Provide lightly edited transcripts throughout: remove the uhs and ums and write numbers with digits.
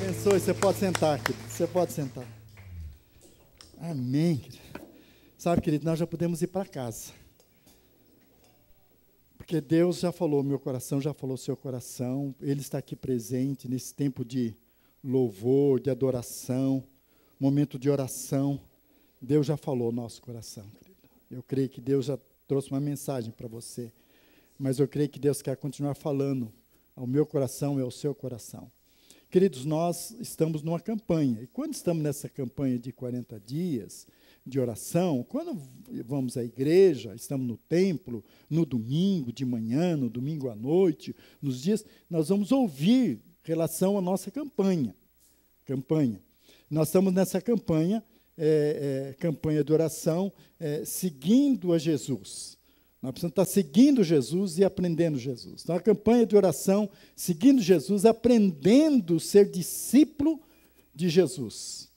Abençoe, você pode sentar, querido. Você pode sentar. Amém, querido. Sabe, querido, nós já podemos ir para casa. Porque Deus já falou, meu coração já falou seu coração. Ele está aqui presente nesse tempo de louvor, de adoração, momento de oração. Deus já falou nosso coração, querido. Eu creio que Deus já trouxe uma mensagem para você. Mas eu creio que Deus quer continuar falando ao meu coração e ao seu coração. Queridos, nós estamos numa campanha, e quando estamos nessa campanha de 40 dias de oração, quando vamos à igreja, estamos no templo, no domingo de manhã, no domingo à noite, nos dias, nós vamos ouvir relação à nossa campanha. Nós estamos nessa campanha, campanha de oração, seguindo a Jesus. Nós precisamos estar seguindo Jesus e aprendendo Jesus. Então, a campanha de oração, seguindo Jesus, aprendendo a ser discípulo de Jesus.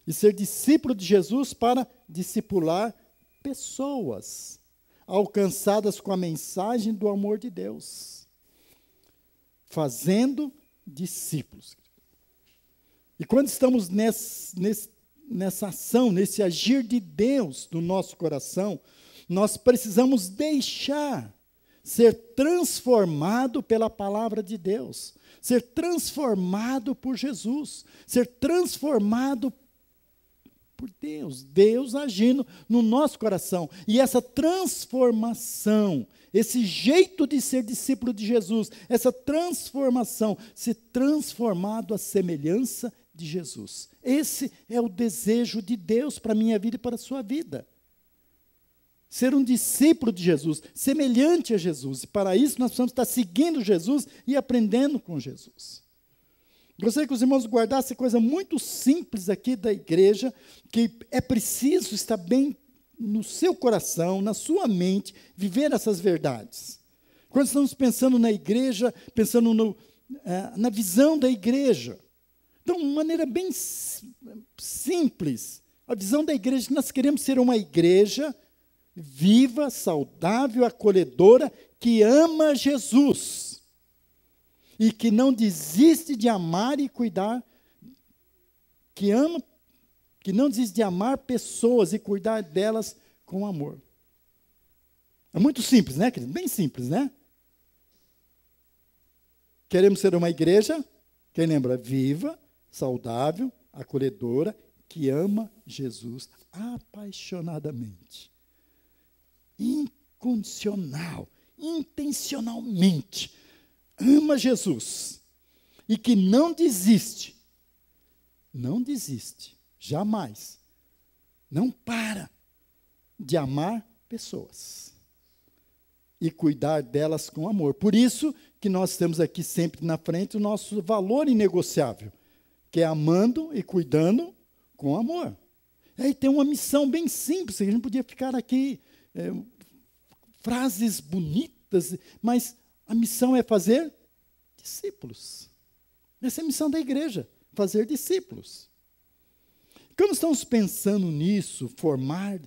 E ser discípulo de Jesus para discipular pessoas alcançadas com a mensagem do amor de Deus. Fazendo discípulos. E quando estamos nessa ação, nesse agir de Deus no nosso coração, nós precisamos deixar ser transformado pela palavra de Deus, ser transformado por Jesus, ser transformado por Deus, Deus agindo no nosso coração. E essa transformação, esse jeito de ser discípulo de Jesus, essa transformação, se transformado à semelhança de Jesus. Esse é o desejo de Deus para a minha vida e para a sua vida. Ser um discípulo de Jesus, semelhante a Jesus. E para isso nós precisamos estar seguindo Jesus e aprendendo com Jesus. Gostaria que os irmãos guardassem coisa muito simples aqui da igreja, que é preciso estar bem no seu coração, na sua mente, viver essas verdades. Quando estamos pensando na igreja, pensando na visão da igreja. Então, de maneira bem simples, a visão da igreja, nós queremos ser uma igreja viva, saudável, acolhedora, que ama Jesus e que não desiste de amar e cuidar, que não desiste de amar pessoas e cuidar delas com amor. É muito simples, né, querido? Bem simples, né? Queremos ser uma igreja, quem lembra? Viva, saudável, acolhedora, que ama Jesus apaixonadamente. Incondicional, intencionalmente, ama Jesus e que não desiste, jamais, não para de amar pessoas e cuidar delas com amor. Por isso que nós temos aqui sempre na frente o nosso valor inegociável, que é amando e cuidando com amor. E aí tem uma missão bem simples, a gente podia ficar aqui frases bonitas, mas a missão é fazer discípulos. Essa é a missão da igreja, fazer discípulos. Quando estamos pensando nisso, formar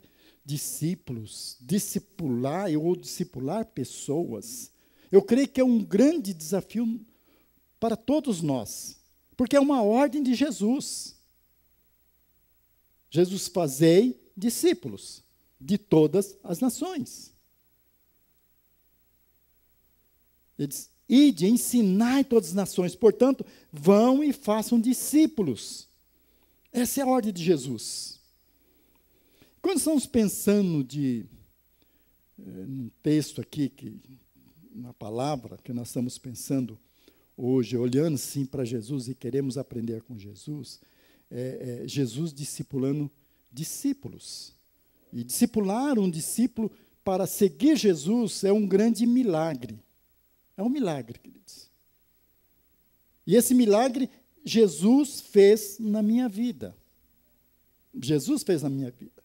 discípulos, discipular ou discipular pessoas, eu creio que é um grande desafio para todos nós, porque é uma ordem de Jesus. Jesus fazei discípulos de todas as nações. Ele diz, ide, ensinai todas as nações, portanto, vão e façam discípulos. Essa é a ordem de Jesus. Quando estamos pensando num texto aqui, uma palavra que nós estamos pensando hoje, olhando sim para Jesus e queremos aprender com Jesus, Jesus discipulando discípulos. E discipular um discípulo para seguir Jesus é um grande milagre. É um milagre, queridos. E esse milagre Jesus fez na minha vida. Jesus fez na minha vida.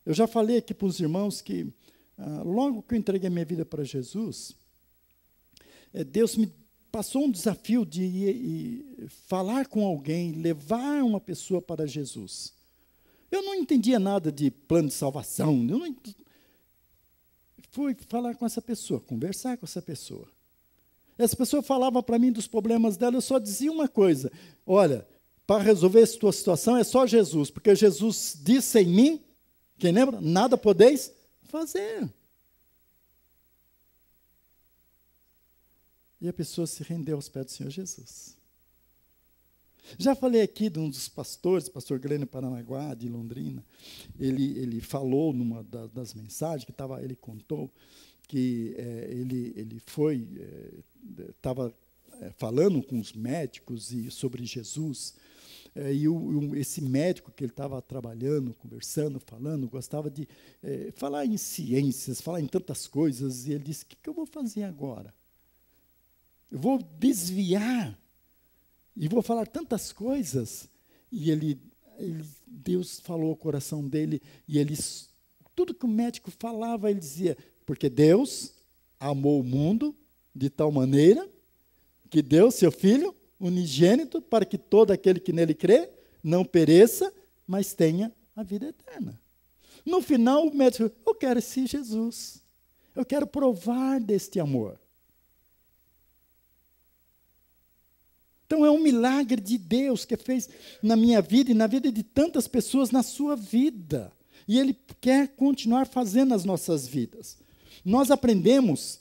Eu já falei aqui para os irmãos que, logo que eu entreguei a minha vida para Jesus, Deus me passou um desafio de falar com alguém, levar uma pessoa para Jesus. Eu não entendia nada de plano de salvação. Fui falar com essa pessoa, conversar com essa pessoa. Essa pessoa falava para mim dos problemas dela, eu só dizia uma coisa: olha, para resolver essa tua situação é só Jesus, porque Jesus disse em mim, quem lembra? Nada podeis fazer. E a pessoa se rendeu aos pés do Senhor Jesus. Já falei aqui de um dos pastores, pastor Glênio Paranaguá, de Londrina. Ele falou numa das mensagens, ele contou que ele estava falando com os médicos sobre Jesus, esse médico que ele estava trabalhando, conversando, falando, gostava de falar em ciências, falar em tantas coisas, e ele disse: o que eu vou fazer agora? Eu vou desviar e vou falar tantas coisas. E Deus falou ao coração dele, e tudo que o médico falava, ele dizia: porque Deus amou o mundo de tal maneira que deu seu Filho unigênito para que todo aquele que nele crê não pereça, mas tenha a vida eterna. No final, o médico falou: eu quero esse Jesus. Eu quero provar deste amor. Então, é um milagre de Deus que fez na minha vida e na vida de tantas pessoas na sua vida. E Ele quer continuar fazendo nas nossas vidas. Nós aprendemos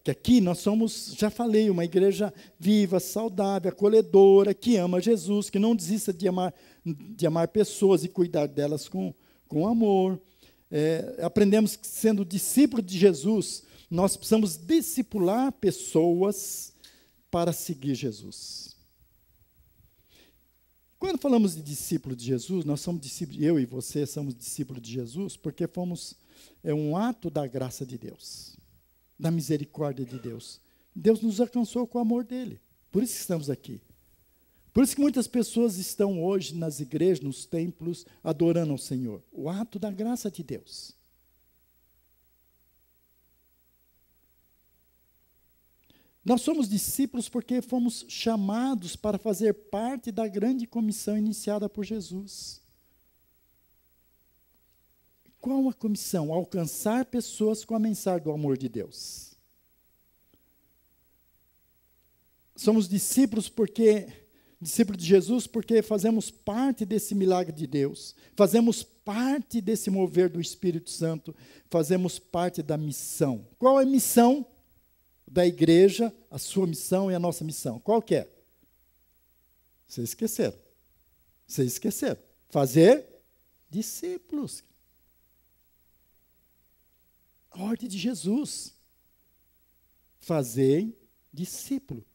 que aqui nós somos, já falei, uma igreja viva, saudável, acolhedora, que ama Jesus, que não desista de amar pessoas e cuidar delas com amor. Aprendemos que, sendo discípulo de Jesus, nós precisamos discipular pessoas para seguir Jesus. Quando falamos de discípulo de Jesus, nós somos discípulos, eu e você somos discípulos de Jesus, porque é um ato da graça de Deus, da misericórdia de Deus. Deus nos alcançou com o amor dele. Por isso que estamos aqui. Por isso que muitas pessoas estão hoje nas igrejas, nos templos, adorando ao Senhor. O ato da graça de Deus. Nós somos discípulos porque fomos chamados para fazer parte da grande comissão iniciada por Jesus. Qual a comissão? Alcançar pessoas com a mensagem do amor de Deus. Somos discípulos de Jesus porque fazemos parte desse milagre de Deus, fazemos parte desse mover do Espírito Santo, fazemos parte da missão. Qual é a missão da igreja? A sua missão e a nossa missão. Qual que é? Vocês esqueceram. Fazer discípulos. A ordem de Jesus. Fazer discípulo.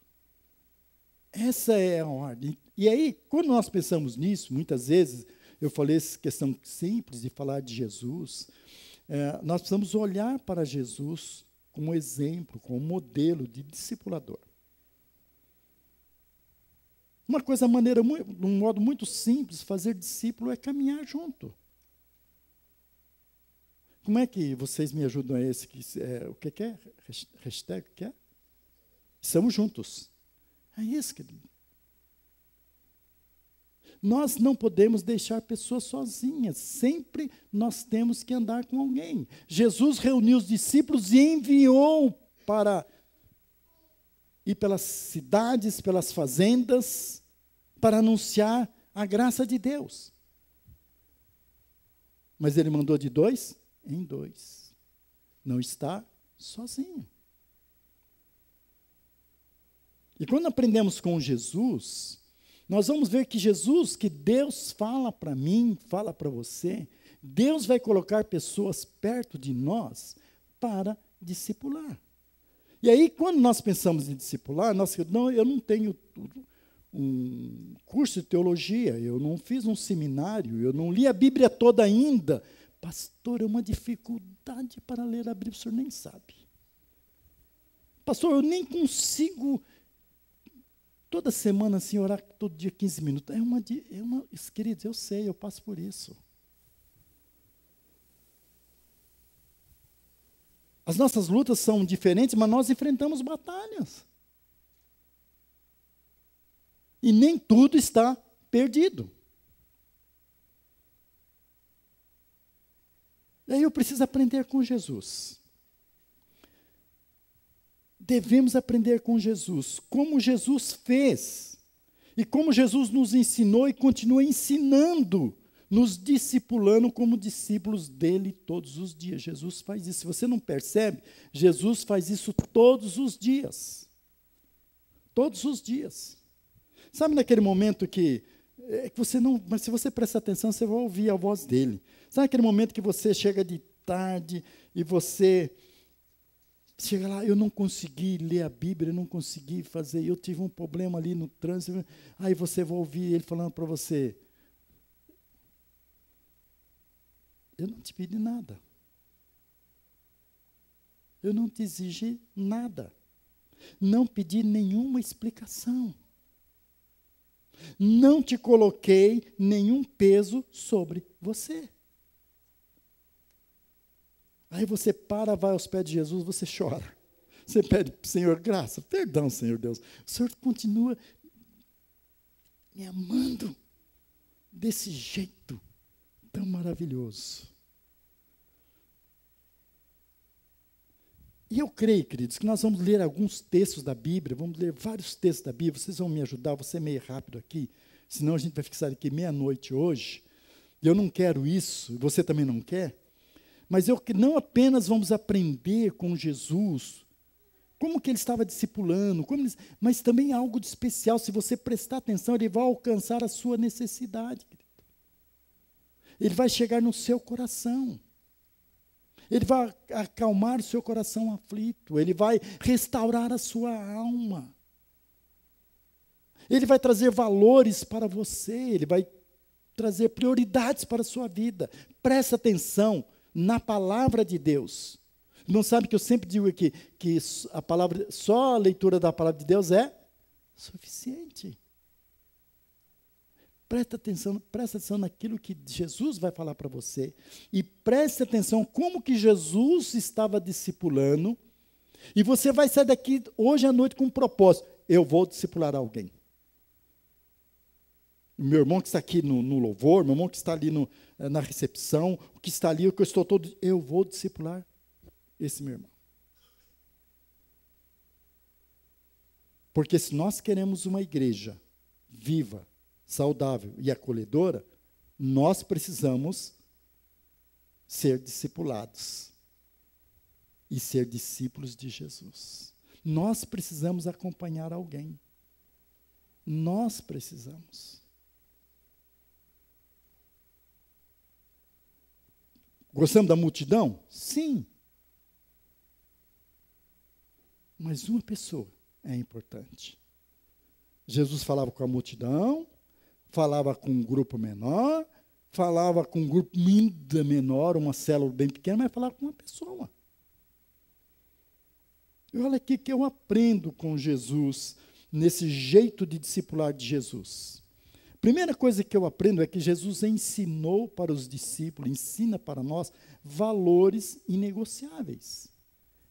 Essa é a ordem. E aí, quando nós pensamos nisso, muitas vezes, eu falei essa questão simples de falar de Jesus, nós precisamos olhar para Jesus como exemplo, como modelo de discipulador. Um modo muito simples, fazer discípulo é caminhar junto. Como é que vocês me ajudam a esse? O que é? Hashtag, o que é? Estamos juntos. É isso, querido. Nós não podemos deixar pessoas sozinhas. Sempre nós temos que andar com alguém. Jesus reuniu os discípulos e enviou para ir pelas cidades, pelas fazendas, para anunciar a graça de Deus. Mas ele mandou de 2 em 2. Não está sozinho. E quando aprendemos com Jesus, nós vamos ver que Jesus, que Deus fala para mim, fala para você, Deus vai colocar pessoas perto de nós para discipular. E aí, quando nós pensamos em discipular, eu não tenho um curso de teologia, eu não fiz um seminário, eu não li a Bíblia toda ainda. Pastor, é uma dificuldade para ler a Bíblia, o senhor nem sabe. Pastor, eu nem consigo toda semana, assim, orar todo dia 15 minutos. Queridos, eu sei, eu passo por isso. As nossas lutas são diferentes, mas nós enfrentamos batalhas. E nem tudo está perdido. E aí eu preciso aprender com Jesus. devemos aprender com Jesus, como Jesus fez, e como Jesus nos ensinou e continua ensinando, nos discipulando como discípulos dele todos os dias. Jesus faz isso. Se você não percebe, Jesus faz isso todos os dias. Todos os dias. Sabe naquele momento que você não... Mas se você prestar atenção, você vai ouvir a voz dele. Sabe aquele momento que você chega de tarde e você... Chega lá, eu não consegui ler a Bíblia, eu não consegui fazer, eu tive um problema ali no trânsito. Aí você vai ouvir ele falando para você... Eu não te pedi nada. Eu não te exigi nada. Não pedi nenhuma explicação. Não te coloquei nenhum peso sobre você. Aí você para, vai aos pés de Jesus, você chora. Você pede, Senhor, graça, perdão, Senhor Deus. O Senhor continua me amando desse jeito tão maravilhoso. E eu creio, queridos, que nós vamos ler alguns textos da Bíblia, vamos ler vários textos da Bíblia, vocês vão me ajudar, vou ser meio rápido aqui, senão a gente vai ficar aqui meia-noite hoje. Eu não quero isso, você também não quer, mas não apenas vamos aprender com Jesus, como que ele estava discipulando, mas também algo de especial, se você prestar atenção, ele vai alcançar a sua necessidade, querido. Ele vai chegar no seu coração. Ele vai acalmar o seu coração aflito. Ele vai restaurar a sua alma. Ele vai trazer valores para você. Ele vai trazer prioridades para a sua vida. Presta atenção na palavra de Deus. Não sabe que eu sempre digo aqui que só a leitura da palavra de Deus é suficiente. Presta atenção naquilo que Jesus vai falar para você. E preste atenção como que Jesus estava discipulando. E você vai sair daqui hoje à noite com um propósito. Eu vou discipular alguém. Meu irmão que está aqui no louvor, meu irmão que está ali na recepção, o que está ali, o que eu estou todo... Eu vou discipular esse meu irmão. Porque se nós queremos uma igreja viva, saudável e acolhedora, nós precisamos ser discipulados e ser discípulos de Jesus. Nós precisamos acompanhar alguém. Nós precisamos. Gostamos da multidão? Sim. Mas uma pessoa é importante. Jesus falava com a multidão, falava com um grupo menor, falava com um grupo ainda menor, uma célula bem pequena, mas falava com uma pessoa. E olha aqui que eu aprendo com Jesus, nesse jeito de discipular de Jesus. Primeira coisa que eu aprendo é que Jesus ensinou para os discípulos, ensina para nós, valores inegociáveis.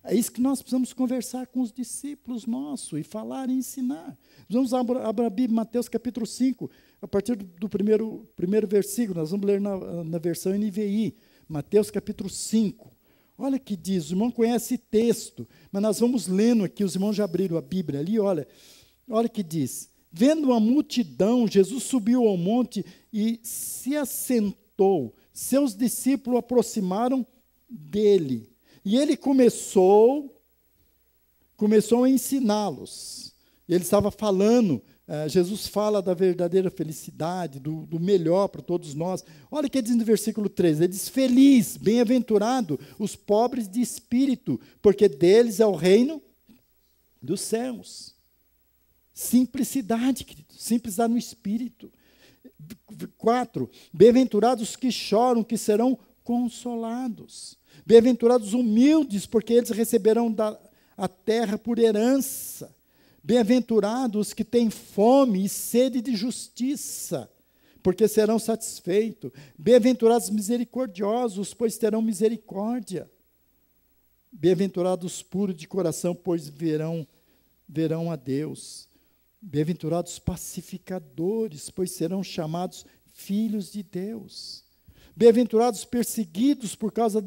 É isso que nós precisamos conversar com os discípulos nossos e falar e ensinar. Vamos abrir a Bíblia, Mateus capítulo 5, a partir do primeiro versículo, nós vamos ler na versão NVI, Mateus capítulo 5. Olha o que diz, o irmão conhece texto, mas nós vamos lendo aqui, os irmãos já abriram a Bíblia ali, olha o que diz. Vendo a multidão, Jesus subiu ao monte e se assentou. Seus discípulos aproximaram dele. E ele começou a ensiná-los. Ele estava falando, Jesus fala da verdadeira felicidade, do melhor para todos nós. Olha o que diz no versículo 13, ele diz, feliz, bem-aventurado os pobres de espírito, porque deles é o reino dos céus. Simplicidade, querido, simplicidade no espírito. 4, bem-aventurados os que choram, que serão consolados. Bem-aventurados humildes, porque eles receberão a terra por herança. Bem-aventurados os que têm fome e sede de justiça, porque serão satisfeitos. Bem-aventurados misericordiosos, pois terão misericórdia. Bem-aventurados puros de coração, pois verão a Deus. Bem-aventurados pacificadores, pois serão chamados filhos de Deus. Bem-aventurados perseguidos por causa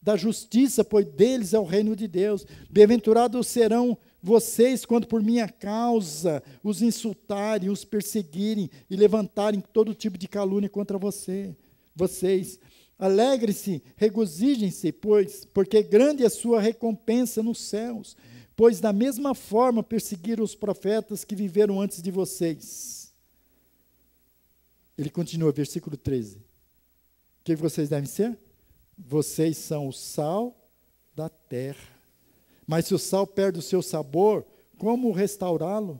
da justiça, pois deles é o reino de Deus. Bem-aventurados serão vocês quando por minha causa os insultarem, os perseguirem e levantarem todo tipo de calúnia contra vocês. Alegrem-se, regozijem-se, porque grande é a sua recompensa nos céus, pois da mesma forma perseguiram os profetas que viveram antes de vocês. Ele continua, versículo 13. O que vocês devem ser? Vocês são o sal da terra. Mas se o sal perde o seu sabor, como restaurá-lo?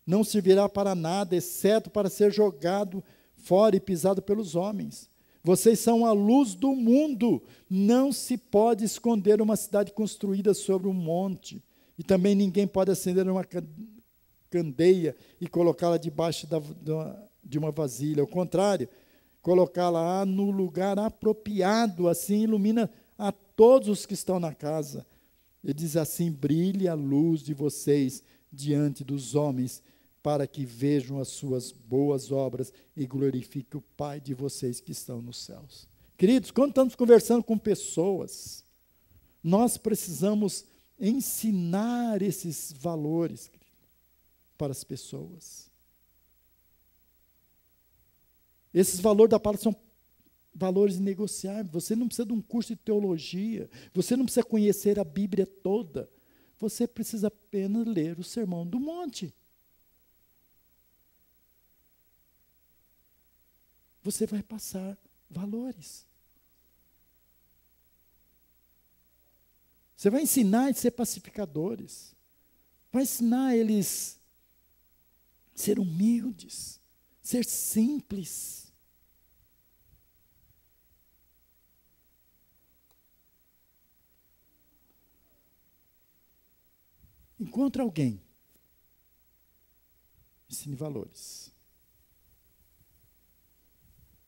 Não servirá para nada, exceto para ser jogado fora e pisado pelos homens. Vocês são a luz do mundo. Não se pode esconder uma cidade construída sobre um monte. E também ninguém pode acender uma candeia e colocá-la debaixo de uma vasilha. Ao contrário, colocá-la no lugar apropriado, assim ilumina a todos os que estão na casa. Ele diz assim: brilhe a luz de vocês diante dos homens, para que vejam as suas boas obras e glorifiquem o Pai de vocês que estão nos céus. Queridos, quando estamos conversando com pessoas, nós precisamos ensinar esses valores para as pessoas. Esses valores da palavra são valores inegociáveis. Você não precisa de um curso de teologia, você não precisa conhecer a Bíblia toda, você precisa apenas ler o Sermão do Monte. Você vai passar valores. Você vai ensinar eles a ser pacificadores, vai ensinar eles a ser humildes, ser simples. Encontre alguém, ensine valores.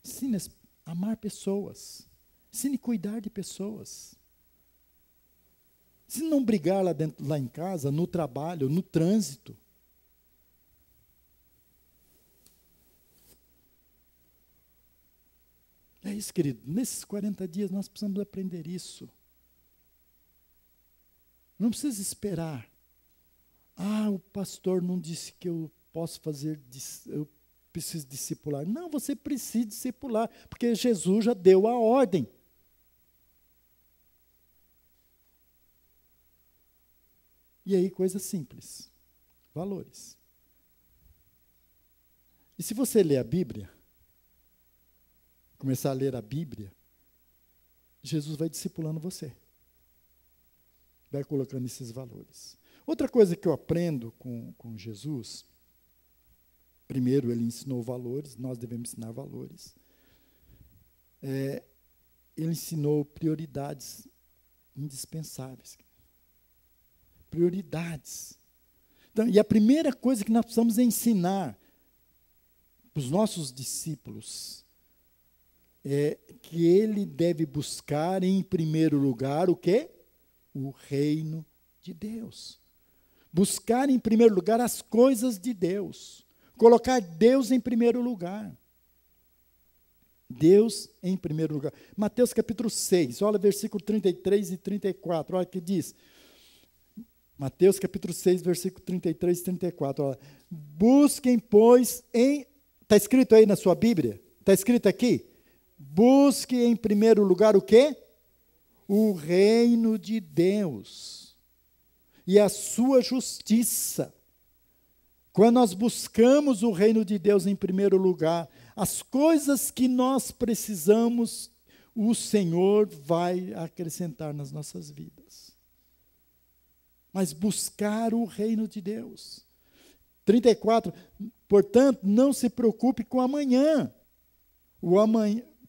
Ensine a amar pessoas. Ensine a cuidar de pessoas. Ensine a não brigar lá em casa, no trabalho, no trânsito. É isso, querido. Nesses 40 dias nós precisamos aprender isso. Não precisa esperar. O pastor não disse que eu posso fazer, eu preciso discipular. Não, você precisa discipular, porque Jesus já deu a ordem. E aí, coisa simples, valores. E se você ler a Bíblia, começar a ler a Bíblia, Jesus vai discipulando você. Vai colocando esses valores. Outra coisa que eu aprendo com Jesus, primeiro ele ensinou valores, nós devemos ensinar valores. Ele ensinou prioridades indispensáveis. Prioridades. Então, e a primeira coisa que nós precisamos ensinar para os nossos discípulos é que ele deve buscar em primeiro lugar o quê? O reino de Deus. Buscar em primeiro lugar as coisas de Deus. Colocar Deus em primeiro lugar. Deus em primeiro lugar. Mateus capítulo 6, olha versículo 33 e 34, olha o que diz. Mateus capítulo 6, versículo 33 e 34. Olha. Busquem, pois, está escrito aí na sua Bíblia? Está escrito aqui? Busque em primeiro lugar o quê? O reino de Deus e a sua justiça. Quando nós buscamos o reino de Deus em primeiro lugar, as coisas que nós precisamos, o Senhor vai acrescentar nas nossas vidas. Mas buscar o reino de Deus. 34, portanto, não se preocupe com amanhã,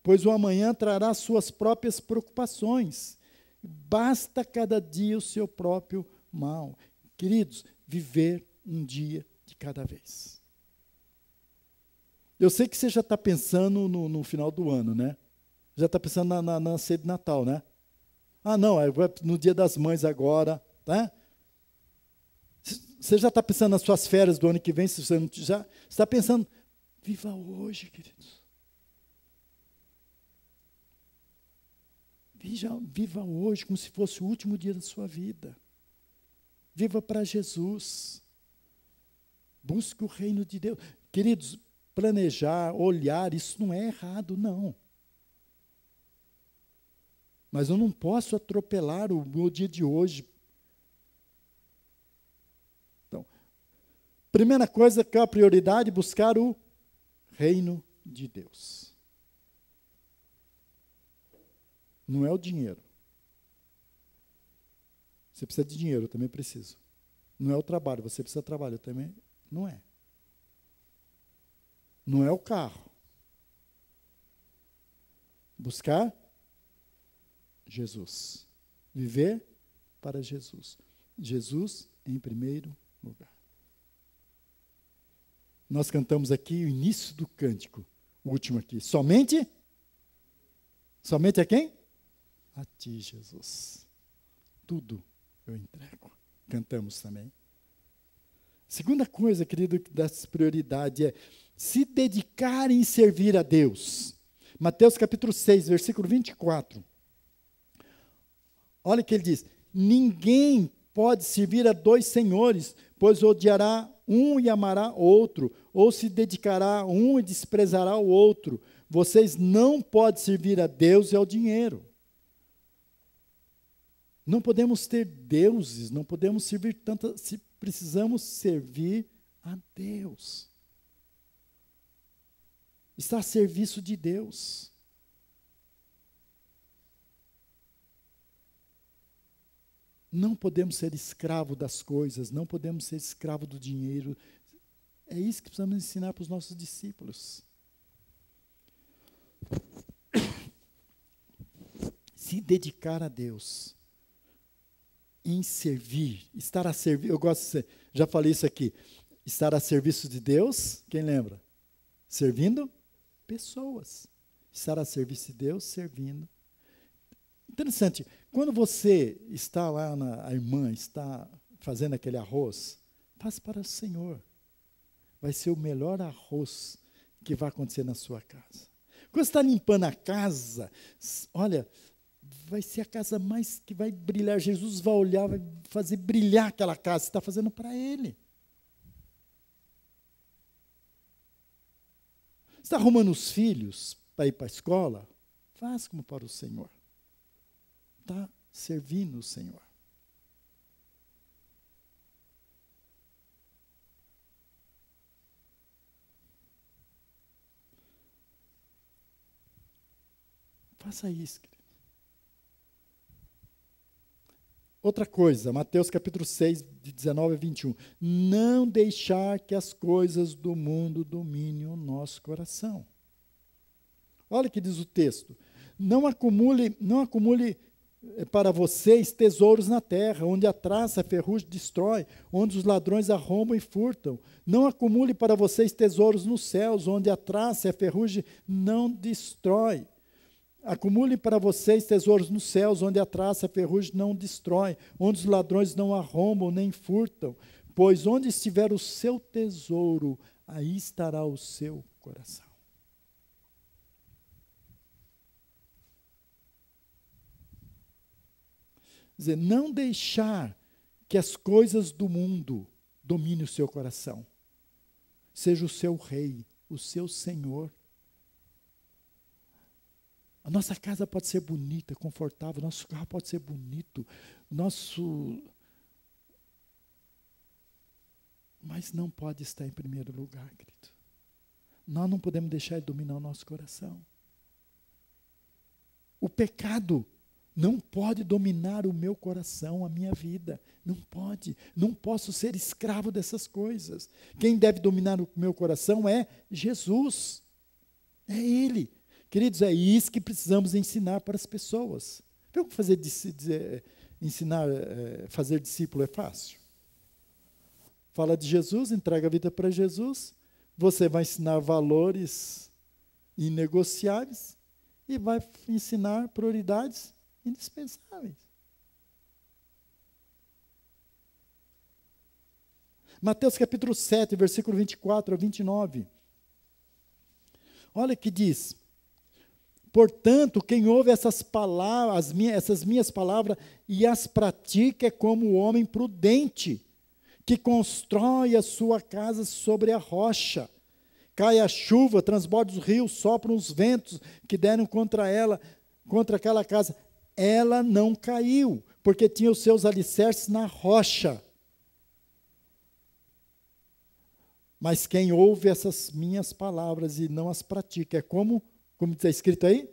pois o amanhã trará suas próprias preocupações. Basta cada dia o seu próprio mal. Queridos, viver um dia de cada vez. Eu sei que você já está pensando no final do ano, né? Já está pensando na ceia de Natal, né? Não, no dia das mães agora, tá? Você já está pensando nas suas férias do ano que vem, se você não já está pensando, viva hoje, queridos. Viva hoje como se fosse o último dia da sua vida. Viva para Jesus. Busque o reino de Deus. Queridos, planejar, olhar, isso não é errado, não. Mas eu não posso atropelar o meu dia de hoje. Então, primeira coisa que é a prioridade, buscar o reino de Deus. Não é o dinheiro. Você precisa de dinheiro, eu também preciso. Não é o trabalho, você precisa de trabalho, eu também. Não é. Não é o carro. Buscar Jesus. Viver para Jesus. Jesus em primeiro lugar. Nós cantamos aqui o início do cântico, o último aqui. Somente a quem? A ti, Jesus. Tudo eu entrego. Cantamos também. Segunda coisa, querido, dessa prioridade é se dedicar em servir a Deus. Mateus capítulo 6, versículo 24. Olha o que ele diz. Ninguém pode servir a dois senhores, pois odiará um e amará outro, ou se dedicará a um e desprezará o outro. Vocês não podem servir a Deus e ao dinheiro. Não podemos ter deuses, não podemos servir tantas, se precisamos servir a Deus. Está a serviço de Deus. Não podemos ser escravo das coisas, não podemos ser escravo do dinheiro. É isso que precisamos ensinar para os nossos discípulos. Se dedicar a Deus, em servir, estar a servir, eu gosto de, já falei isso aqui, estar a serviço de Deus, quem lembra? Servindo pessoas. Estar a serviço de Deus, servindo. Interessante, quando você está lá, a irmã está fazendo aquele arroz, faça para o Senhor. Vai ser o melhor arroz que vai acontecer na sua casa. Quando você está limpando a casa, olha, vai ser a casa mais que vai brilhar. Jesus vai olhar, vai fazer brilhar aquela casa. Você está fazendo para Ele. Você está arrumando os filhos para ir para a escola? Faz como para o Senhor. Está servindo o Senhor. Faça isso, querido. Outra coisa, Mateus capítulo 6, de 19 a 21. Não deixar que as coisas do mundo dominem o nosso coração. Olha o que diz o texto. Não acumule para vocês tesouros na terra, onde a traça, a ferrugem destrói, onde os ladrões arrombam e furtam. Não acumule para vocês tesouros nos céus, onde a traça e a ferrugem não destrói. Acumule para vocês tesouros nos céus, onde a traça e a ferrugem não destrói, onde os ladrões não arrombam nem furtam. Pois onde estiver o seu tesouro, aí estará o seu coração. Quer dizer, não deixar que as coisas do mundo dominem o seu coração. Seja o seu rei, o seu senhor. A nossa casa pode ser bonita, confortável, nosso carro pode ser bonito, mas não pode estar em primeiro lugar, querido. Nós não podemos deixar ele dominar o nosso coração. O pecado não pode dominar o meu coração, a minha vida. Não pode. Não posso ser escravo dessas coisas. Quem deve dominar o meu coração é Jesus. É Ele. Queridos, é isso que precisamos ensinar para as pessoas. Viu que fazer discípulo é fácil? Fala de Jesus, entrega a vida para Jesus, você vai ensinar valores inegociáveis e vai ensinar prioridades indispensáveis. Mateus capítulo 7, versículo 24 a 29. Olha o que diz. Portanto, quem ouve essas palavras, essas minhas palavras e as pratica é como o homem prudente, que constrói a sua casa sobre a rocha. Cai a chuva, transborda os rios, sopram os ventos que deram contra ela, contra aquela casa. Ela não caiu, porque tinha os seus alicerces na rocha. Mas quem ouve essas minhas palavras e não as pratica, é como está escrito aí?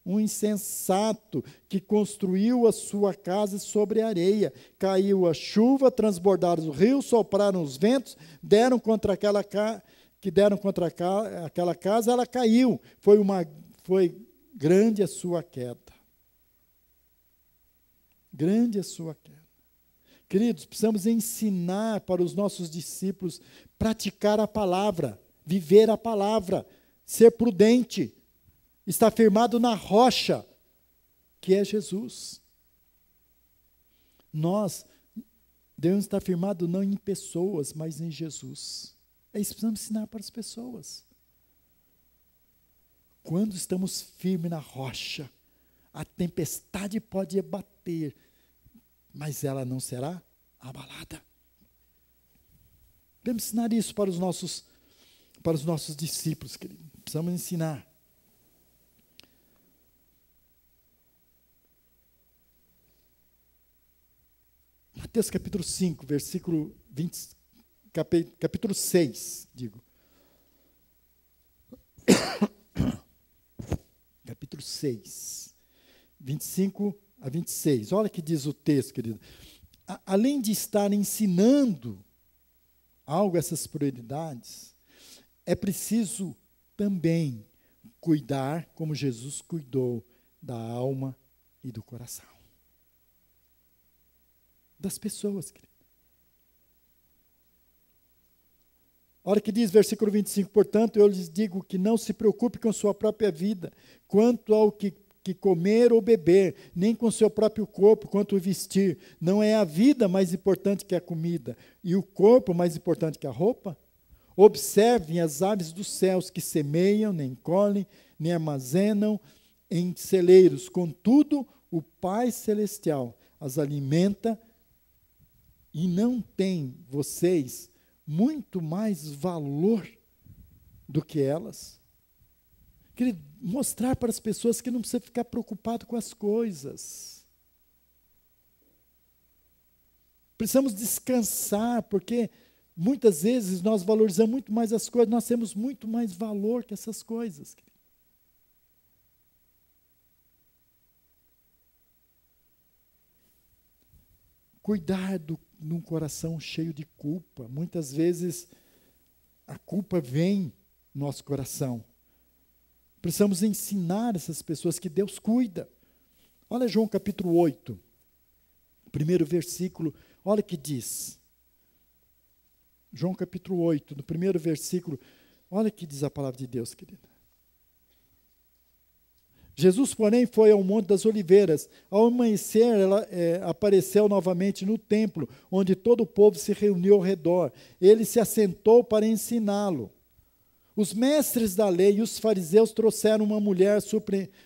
Um insensato que construiu a sua casa sobre a areia. Caiu a chuva, transbordaram os rios, sopraram os ventos, deram contra aquela casa, ela caiu. Foi grande a sua queda. Grande a sua queda. Queridos, precisamos ensinar para os nossos discípulos praticar a palavra, viver a palavra, ser prudente, estar firmado na rocha, que é Jesus. Nós devemos estar firmados não em pessoas, mas em Jesus. É isso que precisamos ensinar para as pessoas. Quando estamos firmes na rocha, a tempestade pode bater, mas ela não será abalada. Devemos ensinar isso para os nossos discípulos, queridos. Precisamos ensinar. Mateus capítulo 5, versículo 20, capítulo 6, digo. Capítulo 6, 25 a 26. Olha o que diz o texto, querido. Além de estar ensinando algo, essas prioridades, é preciso também cuidar como Jesus cuidou da alma e do coração. Das pessoas, querido. Olha o que diz versículo 25, portanto, eu lhes digo que não se preocupe com sua própria vida, quanto ao que comer ou beber, nem com seu próprio corpo, quanto o vestir. Não é a vida mais importante que a comida, e o corpo mais importante que a roupa? Observem as aves dos céus, que semeiam, nem colhem, nem armazenam em celeiros. Contudo, o Pai Celestial as alimenta, e não tem vocês muito mais valor do que elas? Queria mostrar para as pessoas que não precisa ficar preocupado com as coisas. Precisamos descansar, porque muitas vezes nós valorizamos muito mais as coisas, nós temos muito mais valor que essas coisas. Cuidar num coração cheio de culpa. Muitas vezes a culpa vem no nosso coração. Precisamos ensinar essas pessoas que Deus cuida. Olha João capítulo 8, primeiro versículo, olha o que diz. João capítulo 8, no primeiro versículo, olha o que diz a palavra de Deus, querida. Jesus, porém, foi ao Monte das Oliveiras. Ao amanhecer, ela apareceu novamente no templo, onde todo o povo se reuniu ao redor. Ele se assentou para ensiná-lo. Os mestres da lei e os fariseus trouxeram uma mulher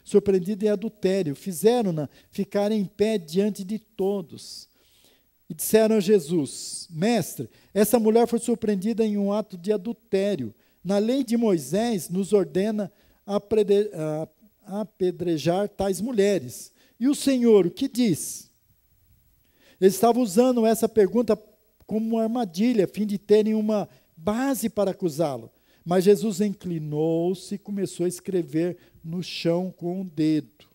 surpreendida em adultério, fizeram-na ficar em pé diante de todos. E disseram a Jesus: Mestre, essa mulher foi surpreendida em um ato de adultério. Na lei de Moisés nos ordena apedrejar tais mulheres. E o Senhor, o que diz? Eles estavam usando essa pergunta como uma armadilha, a fim de terem uma base para acusá-lo. Mas Jesus inclinou-se e começou a escrever no chão com o dedo.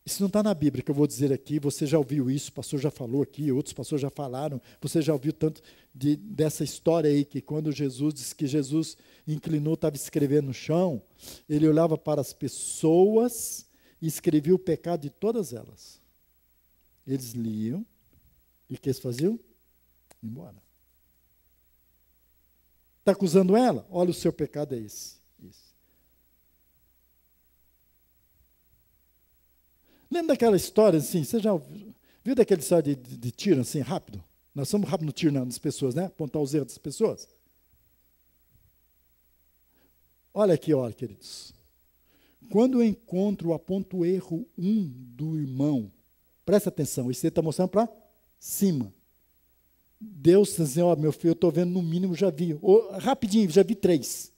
Isso não está na Bíblia, que eu vou dizer aqui, você já ouviu isso, o pastor já falou aqui, outros pastores já falaram, você já ouviu tanto dessa história aí, que quando Jesus disse que Jesus inclinou, estava escrevendo no chão, ele olhava para as pessoas e escrevia o pecado de todas elas. Eles liam, e o que eles faziam? Embora. Está acusando ela? Olha, o seu pecado é esse. Lembra daquela história, assim, você já viu daquela história de tiro, assim, rápido? Nós somos rápidos no tiro nas pessoas, né? Apontar os erros das pessoas. Olha aqui, olha, queridos. Quando eu encontro o aponto erro 1 do irmão, presta atenção, isso ele está mostrando para cima. Deus está dizendo, ó, meu filho, eu estou vendo no mínimo, já vi. Rapidinho, já vi 3.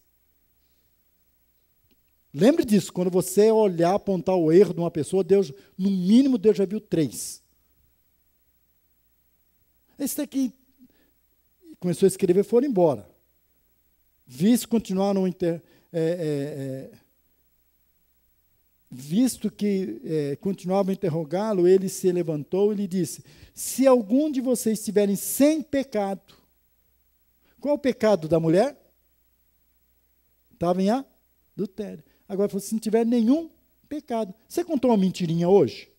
Lembre disso, quando você olhar, apontar o erro de uma pessoa, Deus, no mínimo, Deus já viu 3. Esse daqui começou a escrever e foram embora. Visto que continuavam a interrogá-lo, ele se levantou e lhe disse, se algum de vocês estiverem sem pecado, qual é o pecado da mulher? Estava em adultério. Agora, se não tiver nenhum pecado. Você contou uma mentirinha hoje?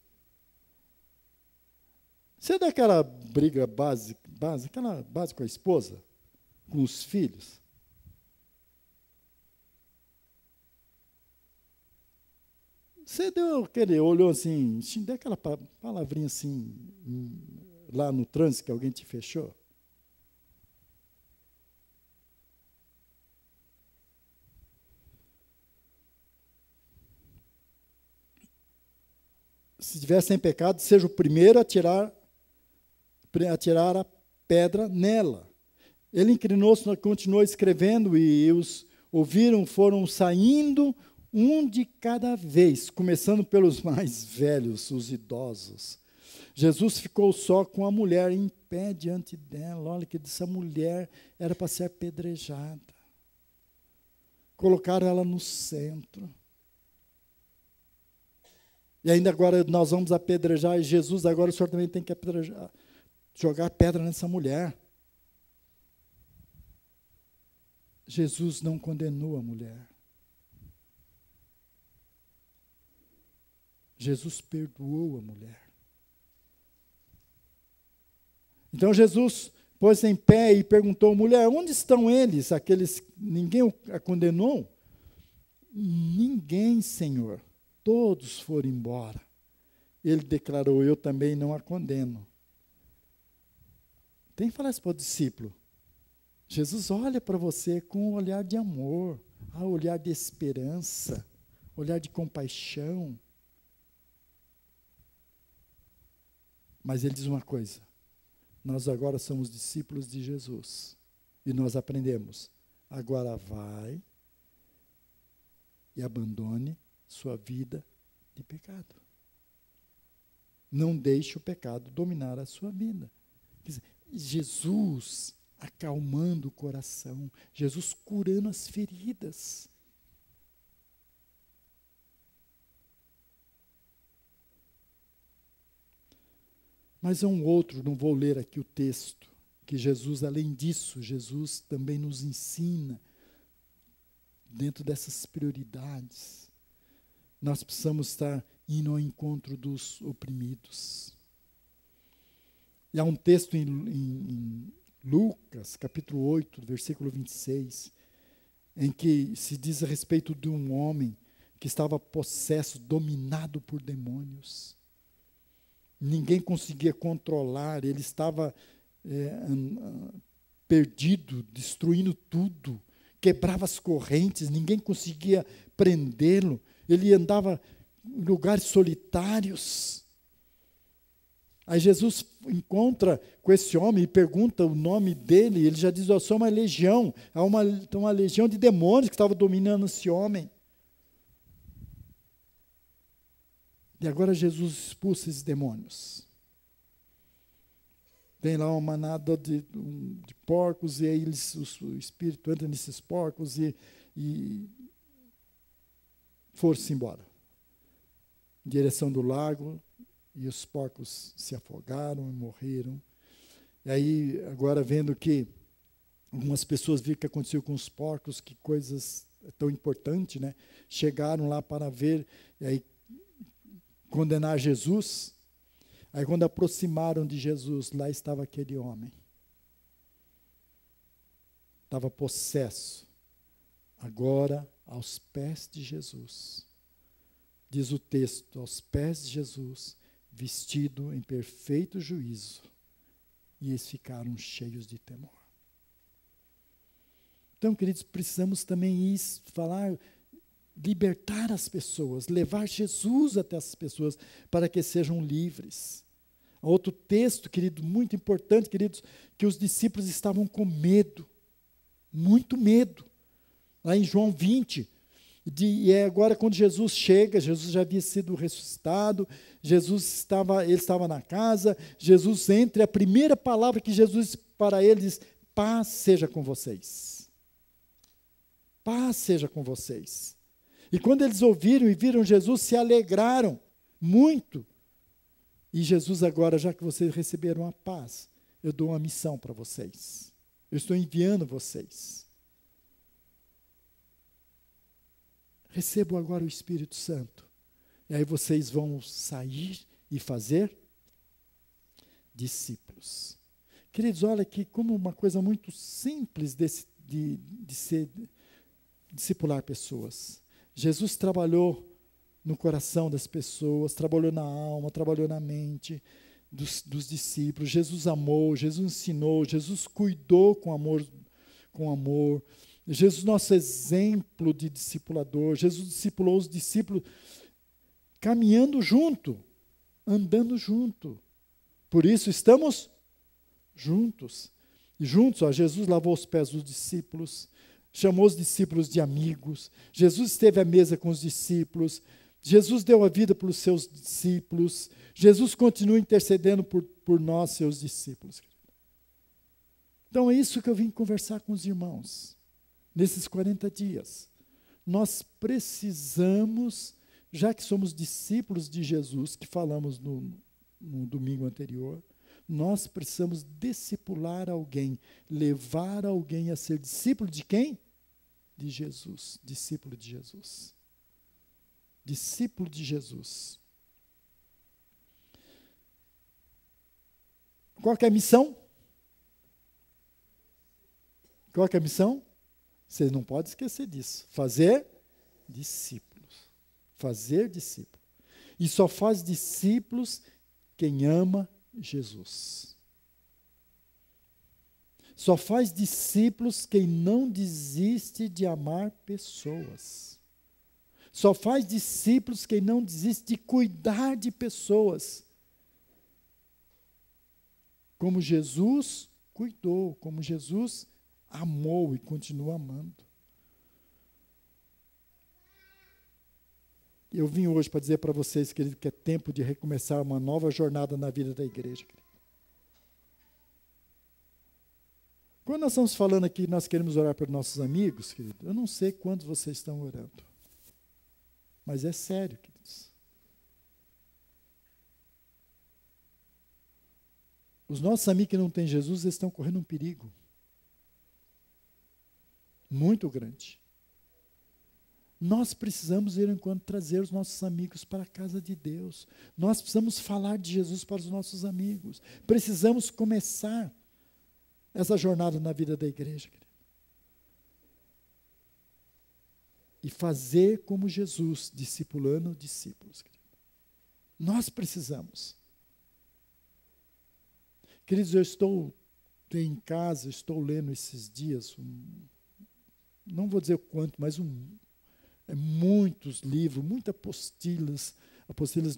Você dá aquela briga básica, aquela básica com a esposa, com os filhos? Você olhou assim, deu aquela palavrinha assim, lá no trânsito que alguém te fechou? Se estiver sem pecado, seja o primeiro a tirar a pedra nela. Ele inclinou-se, continuou escrevendo, e os ouviram, foram saindo, um de cada vez, começando pelos mais velhos, os idosos. Jesus ficou só com a mulher em pé diante dela. Olha que essa mulher era para ser apedrejada. Colocaram ela no centro. E ainda agora nós vamos apedrejar, e Jesus, agora o Senhor também tem que apedrejar, jogar pedra nessa mulher. Jesus não condenou a mulher. Jesus perdoou a mulher. Então Jesus pôs-se em pé e perguntou, mulher, onde estão eles? Ninguém a condenou? Ninguém, Senhor. Todos foram embora. Ele declarou, eu também não a condeno. Tem que falar isso para o discípulo. Jesus olha para você com um olhar de amor, um olhar de esperança, olhar de compaixão. Mas ele diz uma coisa, nós agora somos discípulos de Jesus, e nós aprendemos, agora vai e abandone sua vida de pecado. Não deixe o pecado dominar a sua vida. Quer dizer, Jesus acalmando o coração, Jesus curando as feridas. Mas há um outro, não vou ler aqui o texto, que Jesus, além disso, Jesus também nos ensina, dentro dessas prioridades, nós precisamos estar indo ao encontro dos oprimidos. E há um texto em Lucas, capítulo 8, versículo 26, em que se diz a respeito de um homem que estava possesso, dominado por demônios. Ninguém conseguia controlar, ele estava perdido, destruindo tudo, quebrava as correntes, ninguém conseguia prendê-lo, ele andava em lugares solitários. Aí Jesus encontra com esse homem e pergunta o nome dele, ele já diz, eu sou uma legião, há uma legião de demônios que estava dominando esse homem. E agora Jesus expulsa esses demônios. Tem lá uma manada de porcos, e aí o Espírito entra nesses porcos e foram-se embora. Em direção do lago, e os porcos se afogaram e morreram. E aí, agora vendo que algumas pessoas viram o que aconteceu com os porcos, que coisas tão importantes, né? Chegaram lá para ver, e aí condenar Jesus. Aí quando aproximaram de Jesus, lá estava aquele homem. Estava possesso. Agora, aos pés de Jesus. Diz o texto, aos pés de Jesus, vestido em perfeito juízo. E eles ficaram cheios de temor. Então, queridos, precisamos também falar, libertar as pessoas, levar Jesus até as pessoas, para que sejam livres. Outro texto, querido, muito importante, queridos, que os discípulos estavam com medo, muito medo. Lá em João 20, e agora quando Jesus chega, Jesus já havia sido ressuscitado, ele estava na casa, Jesus entra, e a primeira palavra que Jesus para eles diz: paz seja com vocês. Paz seja com vocês. E quando eles ouviram e viram Jesus, se alegraram muito. E Jesus agora, já que vocês receberam a paz, eu dou uma missão para vocês. Eu estou enviando vocês. Recebam agora o Espírito Santo. E aí vocês vão sair e fazer discípulos. Queridos, olha aqui como uma coisa muito simples de ser discipular pessoas. Jesus trabalhou no coração das pessoas, trabalhou na alma, trabalhou na mente dos discípulos. Jesus amou, Jesus ensinou, Jesus cuidou com amor. Jesus, nosso exemplo de discipulador. Jesus discipulou os discípulos caminhando junto, andando junto. Por isso estamos juntos. E juntos, Jesus lavou os pés dos discípulos, chamou os discípulos de amigos. Jesus esteve à mesa com os discípulos. Jesus deu a vida pelos seus discípulos. Jesus continua intercedendo por nós, seus discípulos. Então é isso que eu vim conversar com os irmãos, nesses 40 dias. Nós precisamos, já que somos discípulos de Jesus, que falamos no domingo anterior, nós precisamos discipular alguém, levar alguém a ser discípulo de quem? De Jesus, discípulo de Jesus. Discípulo de Jesus. Qual que é a missão? Qual que é a missão? Vocês não podem esquecer disso. Fazer discípulos. Fazer discípulos. E só faz discípulos quem ama Jesus. Só faz discípulos quem não desiste de amar pessoas. Só faz discípulos quem não desiste de cuidar de pessoas. Como Jesus cuidou, como Jesus amou e continua amando. Eu vim hoje para dizer para vocês, querido, que é tempo de recomeçar uma nova jornada na vida da igreja. Querido. Quando nós estamos falando aqui, nós queremos orar pelos nossos amigos, querido, eu não sei quantos vocês estão orando. Mas é sério, queridos. Os nossos amigos que não têm Jesus, eles estão correndo um perigo muito grande. Nós precisamos, de vez em quando, trazer os nossos amigos para a casa de Deus. Nós precisamos falar de Jesus para os nossos amigos. Precisamos começar essa jornada na vida da igreja, querido. E fazer como Jesus, discipulando discípulos. Querido. Nós precisamos. Queridos, eu estou em casa, estou lendo esses dias, não vou dizer o quanto, mas muitos livros, muitas apostilas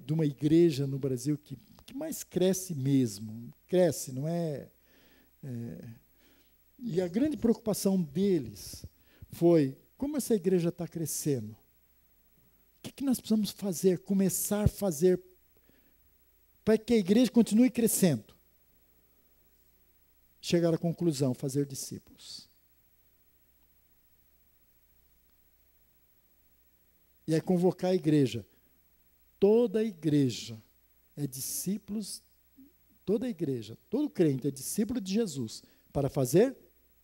de uma igreja no Brasil que mais cresce mesmo. Cresce, não é? E a grande preocupação deles foi: como essa igreja está crescendo? O que nós precisamos fazer? Começar a fazer para que a igreja continue crescendo. Chegar à conclusão: fazer discípulos. E é convocar a igreja. Toda a igreja é discípulos, toda a igreja, todo crente é discípulo de Jesus para fazer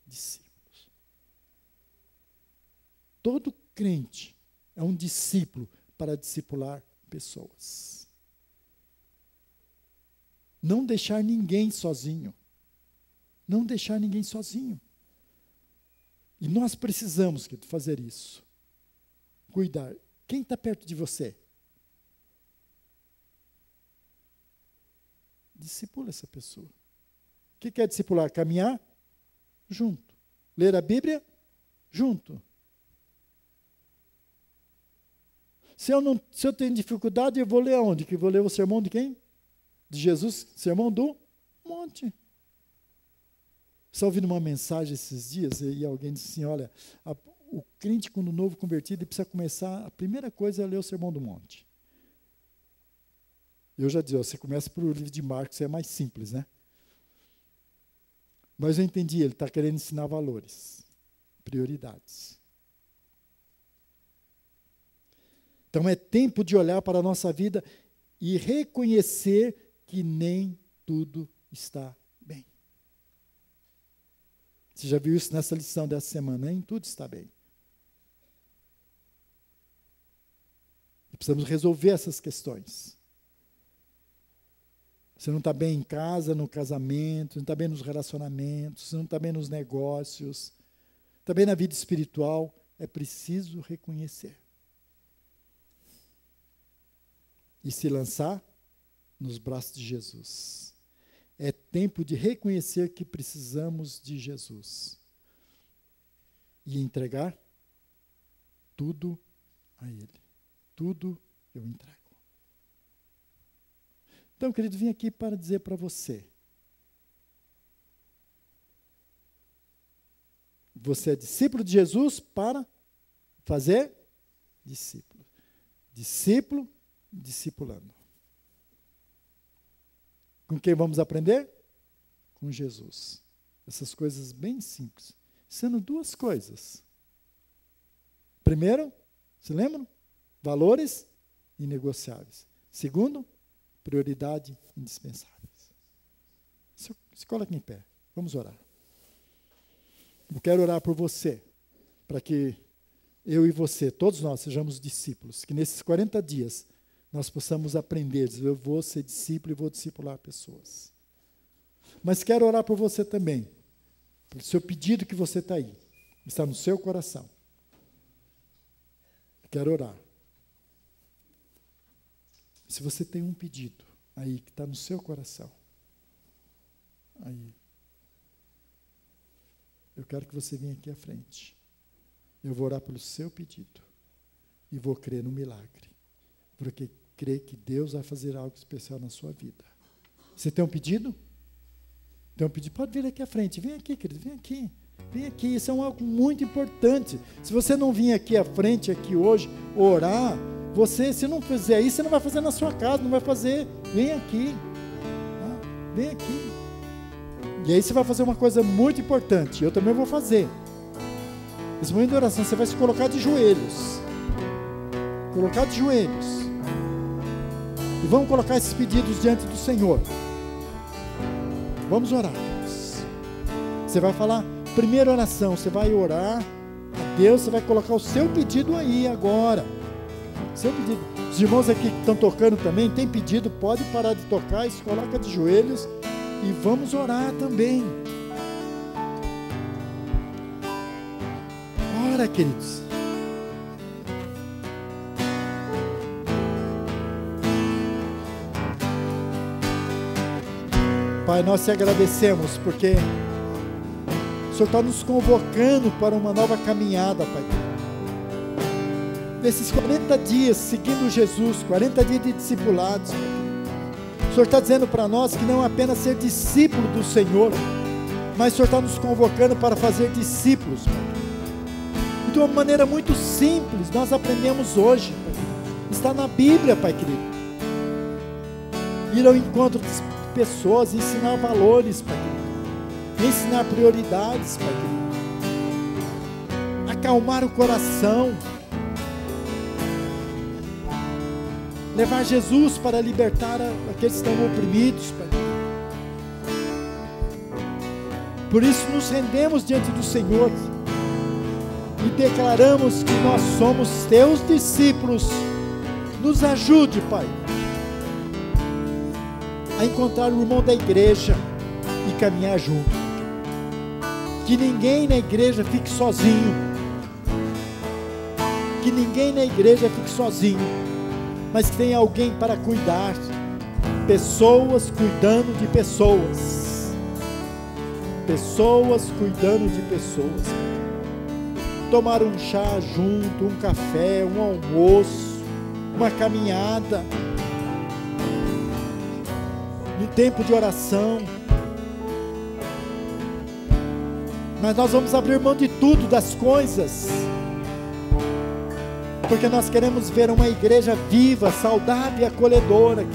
discípulos. Todo crente é um discípulo para discipular pessoas. Não deixar ninguém sozinho. Não deixar ninguém sozinho. E nós precisamos, querido, fazer isso. Cuidar. Quem está perto de você? Discipula essa pessoa. O que é discipular? Caminhar junto. ler a Bíblia junto. Se eu tenho dificuldade, eu vou ler aonde? Que vou ler o sermão de quem? De Jesus, sermão do monte. Só ouvindo uma mensagem esses dias, e alguém disse assim, olha, o crente quando novo convertido, ele precisa começar, a primeira coisa é ler o sermão do monte. Eu já disse, você começa pelo livro de Marcos, é mais simples, né? Mas eu entendi, ele está querendo ensinar valores, prioridades. Então é tempo de olhar para a nossa vida e reconhecer que nem tudo está bem. Você já viu isso nessa lição dessa semana? Nem tudo está bem. E precisamos resolver essas questões. Você não está bem em casa, no casamento, não está bem nos relacionamentos, você não está bem nos negócios, está bem na vida espiritual, é preciso reconhecer. E se lançar nos braços de Jesus. É tempo de reconhecer que precisamos de Jesus. E entregar tudo a Ele. Tudo eu entrego. Então, querido, vim aqui para dizer para você. Você é discípulo de Jesus para fazer discípulo. Discípulo, discipulando. Com quem vamos aprender? Com Jesus. Essas coisas bem simples. Sendo duas coisas. Primeiro, se lembram? Valores inegociáveis. Segundo, prioridade indispensáveis. Se coloque em pé. Vamos orar. Eu quero orar por você, para que eu e você, todos nós, sejamos discípulos, que nesses 40 dias nós possamos aprender, dizer, eu vou ser discípulo e vou discipular pessoas. Mas quero orar por você também, pelo seu pedido que você está aí, está no seu coração. Quero orar. Se você tem um pedido aí que está no seu coração, aí, eu quero que você venha aqui à frente. Eu vou orar pelo seu pedido e vou crer no milagre, porque crer que Deus vai fazer algo especial na sua vida. Você tem um pedido? Tem um pedido? Pode vir aqui à frente. Vem aqui, querido, vem aqui. Vem aqui, isso é algo muito importante. Se você não vir aqui à frente, aqui hoje, orar, se não fizer isso, você não vai fazer na sua casa, não vai fazer. Vem aqui. Tá? Vem aqui. E aí você vai fazer uma coisa muito importante. Eu também vou fazer. Nesse momento de oração, você vai se colocar de joelhos. Colocar de joelhos. E vamos colocar esses pedidos diante do Senhor. Vamos orar, Deus. Você vai falar, primeira oração, você vai orar a Deus, você vai colocar o seu pedido aí agora. Seu pedido. Os irmãos aqui que estão tocando também, tem pedido, pode parar de tocar, se coloca de joelhos e vamos orar também. Ora, queridos. Pai, nós te agradecemos porque o Senhor está nos convocando para uma nova caminhada, Pai. Nesses 40 dias seguindo Jesus, 40 dias de discipulados, Pai. O Senhor está dizendo para nós que não é apenas ser discípulo do Senhor, mas o Senhor está nos convocando para fazer discípulos, Pai. E de uma maneira muito simples, nós aprendemos hoje, Pai. Está na Bíblia, Pai querido. Ir ao encontro de pessoas, ensinar valores, Pai querido. Ensinar prioridades, Pai querido. Acalmar o coração. Levar Jesus para libertar aqueles que estão oprimidos, Pai. Por isso nos rendemos diante do Senhor e declaramos que nós somos teus discípulos. Nos ajude, Pai, a encontrar o irmão da igreja e caminhar junto. Que ninguém na igreja fique sozinho. Que ninguém na igreja fique sozinho. Mas que tenha alguém para cuidar. Pessoas cuidando de pessoas. pessoas cuidando de pessoas. Tomar um chá junto, um café, um almoço, uma caminhada, um tempo de oração. Mas nós vamos abrir mão de tudo, das coisas, porque nós queremos ver uma igreja viva, saudável e acolhedora.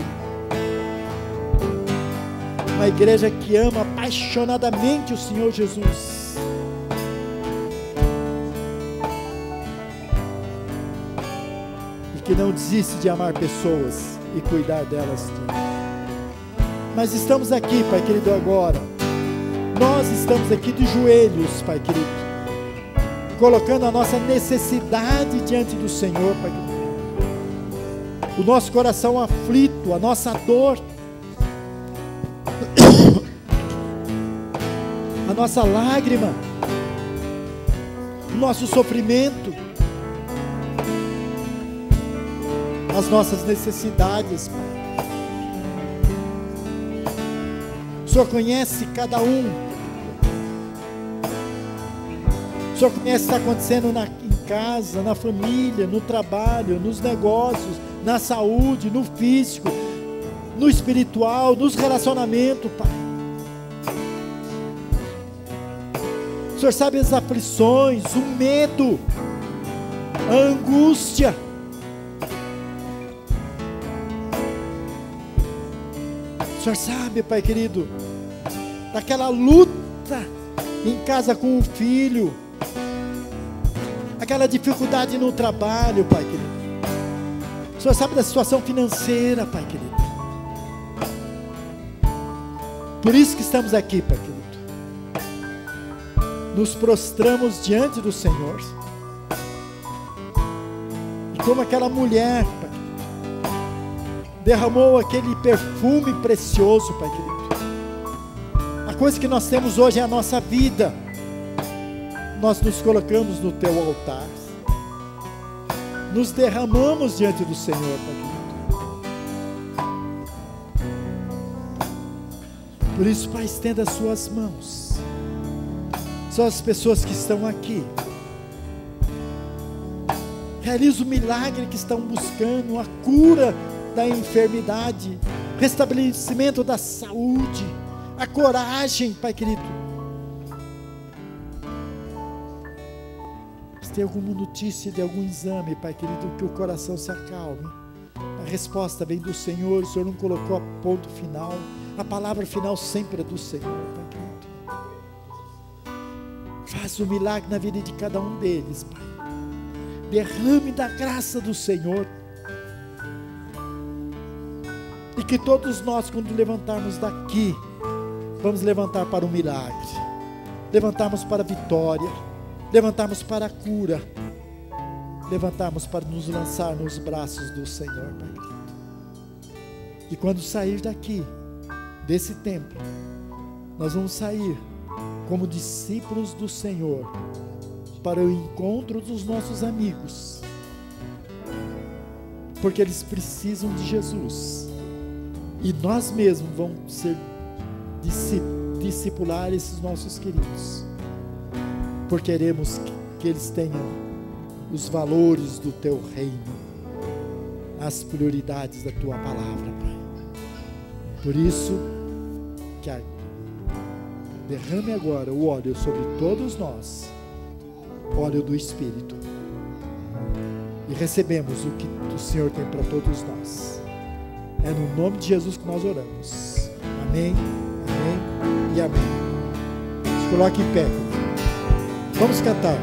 Uma igreja que ama apaixonadamente o Senhor Jesus. E que não desiste de amar pessoas e cuidar delas. Mas estamos aqui, Pai querido, agora. Nós estamos aqui de joelhos, Pai querido, colocando a nossa necessidade diante do Senhor, Pai querido. O nosso coração aflito, a nossa dor, a nossa lágrima, o nosso sofrimento, as nossas necessidades, Pai. O Senhor conhece cada um. O Senhor conhece o que está acontecendo em casa, na família, no trabalho, nos negócios, na saúde, no físico, no espiritual, nos relacionamentos, Pai. O Senhor sabe as aflições, o medo, a angústia. O Senhor sabe, Pai querido, daquela luta em casa com o filho, aquela dificuldade no trabalho, Pai querido. O Senhor sabe da situação financeira, Pai querido. Por isso que estamos aqui, Pai querido. Nos prostramos diante do Senhor. E como aquela mulher, Pai querido, derramou aquele perfume precioso, Pai querido. A coisa que nós temos hoje é a nossa vida. Nós nos colocamos no Teu altar, nos derramamos diante do Senhor, Pai querido. Por isso, Pai, estenda as suas mãos. São as pessoas que estão aqui. Realiza o milagre que estão buscando, a cura da enfermidade, restabelecimento da saúde, a coragem, Pai querido. Se tem alguma notícia de algum exame, Pai querido, que o coração se acalme. A resposta vem do Senhor. O Senhor não colocou a ponto final. A palavra final sempre é do Senhor, Pai querido. Faz o milagre na vida de cada um deles, Pai. Derrame da graça do Senhor. E que todos nós, quando levantarmos daqui, vamos levantar para o milagre, levantarmos para a vitória, levantarmos para a cura, levantarmos para nos lançar nos braços do Senhor, Pai querido. E quando sair daqui, desse templo, nós vamos sair como discípulos do Senhor, para o encontro dos nossos amigos, porque eles precisam de Jesus, e nós mesmos vamos ser discipular esses nossos queridos, porque queremos que eles tenham os valores do Teu reino, as prioridades da Tua palavra, Pai. Por isso, que derrame agora o óleo sobre todos nós, óleo do Espírito, e recebemos o que o Senhor tem para todos nós. É no nome de Jesus que nós oramos. Amém, amém e amém. Se coloque em pé. Vamos cantar.